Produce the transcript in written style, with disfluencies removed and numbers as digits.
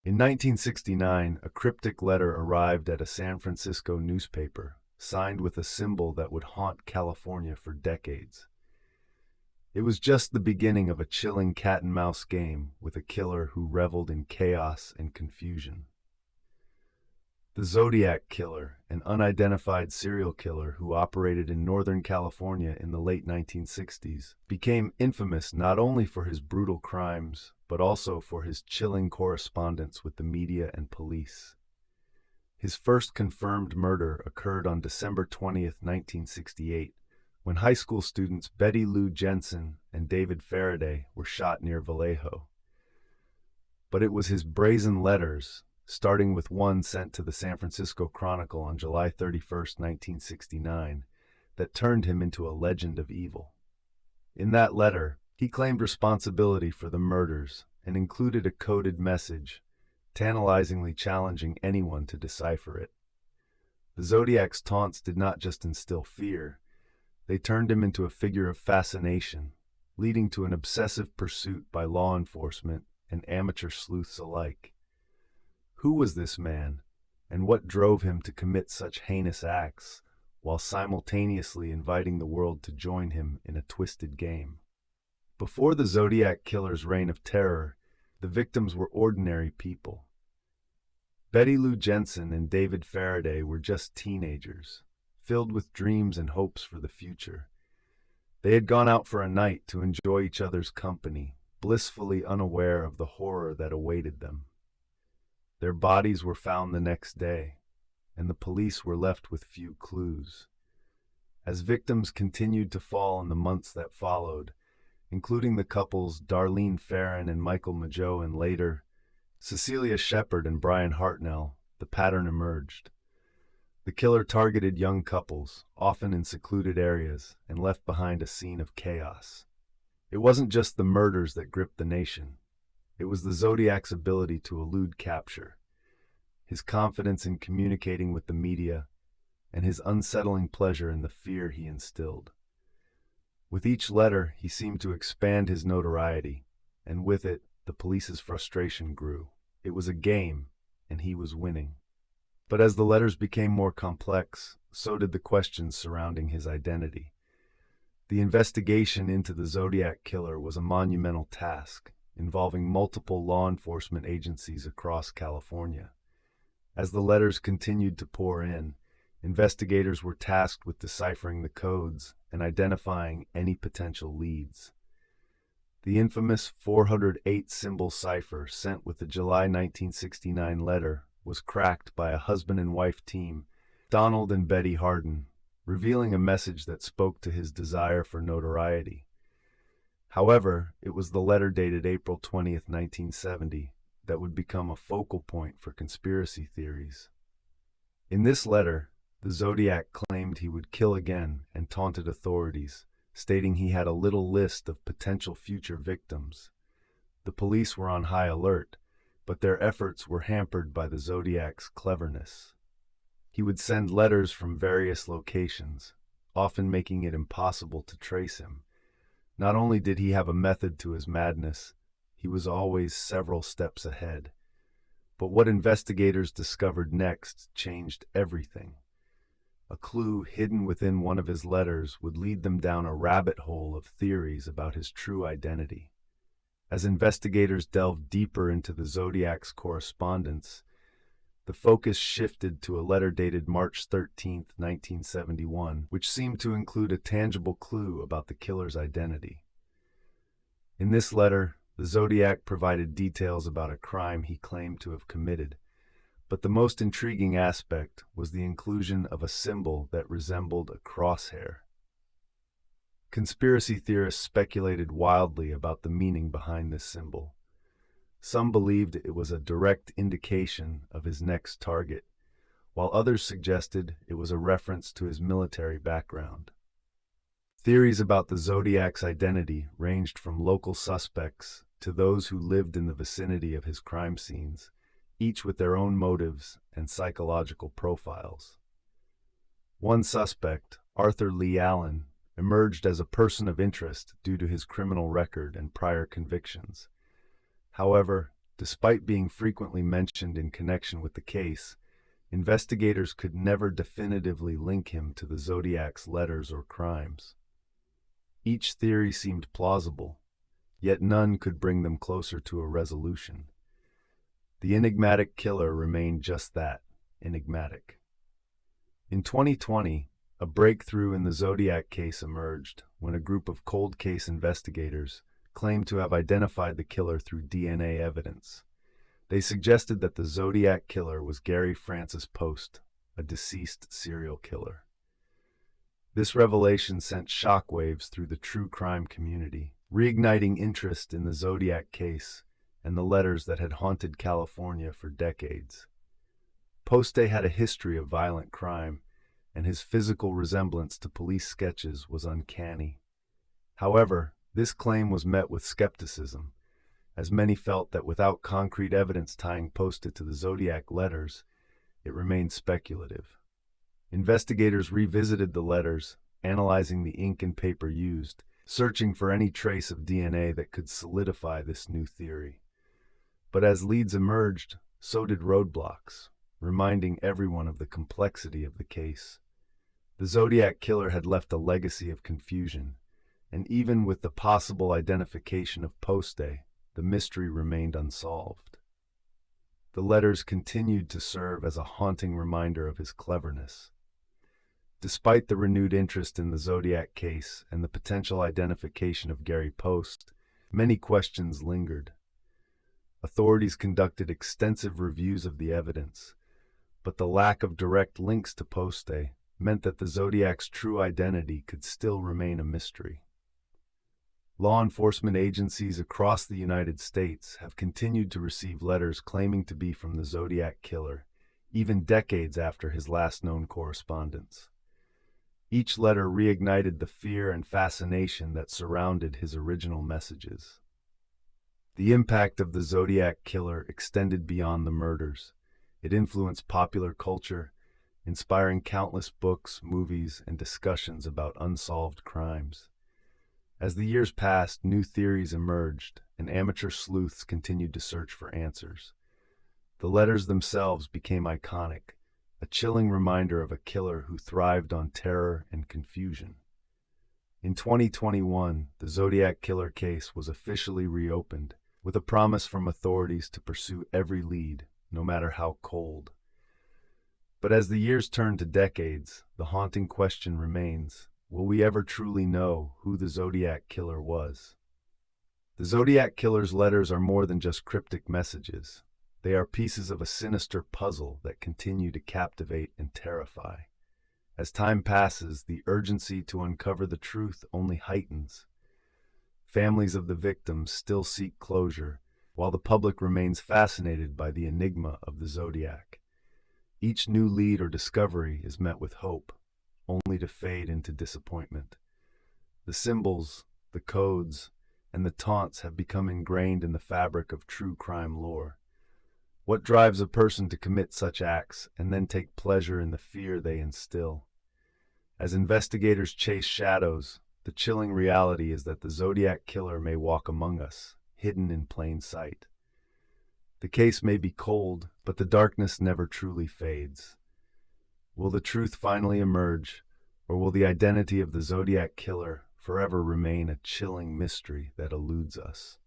In 1969, a cryptic letter arrived at a San Francisco newspaper, signed with a symbol that would haunt California for decades. It was just the beginning of a chilling cat-and-mouse game with a killer who reveled in chaos and confusion. The Zodiac Killer, an unidentified serial killer who operated in Northern California in the late 1960s, became infamous not only for his brutal crimes, but also for his chilling correspondence with the media and police. His first confirmed murder occurred on December 20th, 1968, when high school students Betty Lou Jensen and David Faraday were shot near Vallejo. But it was his brazen letters, starting with one sent to the San Francisco Chronicle on July 31st, 1969, that turned him into a legend of evil. In that letter, he claimed responsibility for the murders and included a coded message, tantalizingly challenging anyone to decipher it. The Zodiac's taunts did not just instill fear, they turned him into a figure of fascination, leading to an obsessive pursuit by law enforcement and amateur sleuths alike. Who was this man, and what drove him to commit such heinous acts, while simultaneously inviting the world to join him in a twisted game? Before the Zodiac Killer's reign of terror, the victims were ordinary people. Betty Lou Jensen and David Faraday were just teenagers, filled with dreams and hopes for the future. They had gone out for a night to enjoy each other's company, blissfully unaware of the horror that awaited them. Their bodies were found the next day, and the police were left with few clues. As victims continued to fall in the months that followed, including the couples Darlene Ferrin and Michael Mageau and later, Cecilia Shepard and Brian Hartnell, the pattern emerged. The killer targeted young couples, often in secluded areas, and left behind a scene of chaos. It wasn't just the murders that gripped the nation. It was the Zodiac's ability to elude capture, his confidence in communicating with the media, and his unsettling pleasure in the fear he instilled. With each letter, he seemed to expand his notoriety, and with it, the police's frustration grew. It was a game, and he was winning. But as the letters became more complex, so did the questions surrounding his identity. The investigation into the Zodiac Killer was a monumental task, involving multiple law enforcement agencies across California. As the letters continued to pour in, investigators were tasked with deciphering the codes and identifying any potential leads. The infamous 408-symbol cipher sent with the July 1969 letter was cracked by a husband and wife team, Donald and Betty Harden, revealing a message that spoke to his desire for notoriety. However, it was the letter dated April 20th, 1970, that would become a focal point for conspiracy theories. In this letter, the Zodiac claimed he would kill again and taunted authorities, stating he had a little list of potential future victims. The police were on high alert, but their efforts were hampered by the Zodiac's cleverness. He would send letters from various locations, often making it impossible to trace him. Not only did he have a method to his madness, he was always several steps ahead. But what investigators discovered next changed everything. A clue hidden within one of his letters would lead them down a rabbit hole of theories about his true identity. As investigators delved deeper into the Zodiac's correspondence, the focus shifted to a letter dated March 13, 1971, which seemed to include a tangible clue about the killer's identity. In this letter, the Zodiac provided details about a crime he claimed to have committed, but the most intriguing aspect was the inclusion of a symbol that resembled a crosshair. Conspiracy theorists speculated wildly about the meaning behind this symbol. Some believed it was a direct indication of his next target, while others suggested it was a reference to his military background. Theories about the Zodiac's identity ranged from local suspects to those who lived in the vicinity of his crime scenes, each with their own motives and psychological profiles. One suspect, Arthur Lee Allen, emerged as a person of interest due to his criminal record and prior convictions. However, Despite being frequently mentioned in connection with the case, investigators could never definitively link him to the Zodiac's letters or crimes. Each theory seemed plausible, yet none could bring them closer to a resolution. The enigmatic killer remained just that, enigmatic. In 2020, a breakthrough in the Zodiac case emerged when a group of cold case investigators claimed to have identified the killer through DNA evidence. They suggested that the Zodiac Killer was Gary Francis Post, a deceased serial killer. This revelation sent shockwaves through the true crime community, reigniting interest in the Zodiac case and the letters that had haunted California for decades. Poste had a history of violent crime, and his physical resemblance to police sketches was uncanny. However, this claim was met with skepticism, as many felt that without concrete evidence tying Poste to the Zodiac letters, it remained speculative. Investigators revisited the letters, analyzing the ink and paper used, searching for any trace of DNA that could solidify this new theory. But as leads emerged, so did roadblocks, reminding everyone of the complexity of the case. The Zodiac Killer had left a legacy of confusion, and even with the possible identification of Poste, the mystery remained unsolved. The letters continued to serve as a haunting reminder of his cleverness. Despite the renewed interest in the Zodiac case and the potential identification of Gary Post, many questions lingered. Authorities conducted extensive reviews of the evidence, but the lack of direct links to Poste meant that the Zodiac's true identity could still remain a mystery. Law enforcement agencies across the United States have continued to receive letters claiming to be from the Zodiac Killer, even decades after his last known correspondence. Each letter reignited the fear and fascination that surrounded his original messages. The impact of the Zodiac Killer extended beyond the murders. It influenced popular culture, inspiring countless books, movies, and discussions about unsolved crimes. As the years passed, new theories emerged, and amateur sleuths continued to search for answers. The letters themselves became iconic, a chilling reminder of a killer who thrived on terror and confusion. In 2021, the Zodiac Killer case was officially reopened, with a promise from authorities to pursue every lead, no matter how cold. But as the years turn to decades, the haunting question remains: will we ever truly know who the Zodiac Killer was? The Zodiac Killer's letters are more than just cryptic messages. They are pieces of a sinister puzzle that continue to captivate and terrify. As time passes, the urgency to uncover the truth only heightens. Families of the victims still seek closure, while the public remains fascinated by the enigma of the Zodiac. Each new lead or discovery is met with hope, only to fade into disappointment. The symbols, the codes, and the taunts have become ingrained in the fabric of true crime lore. What drives a person to commit such acts and then take pleasure in the fear they instill? As investigators chase shadows, the chilling reality is that the Zodiac Killer may walk among us, hidden in plain sight. The case may be cold, but the darkness never truly fades. Will the truth finally emerge, or will the identity of the Zodiac Killer forever remain a chilling mystery that eludes us?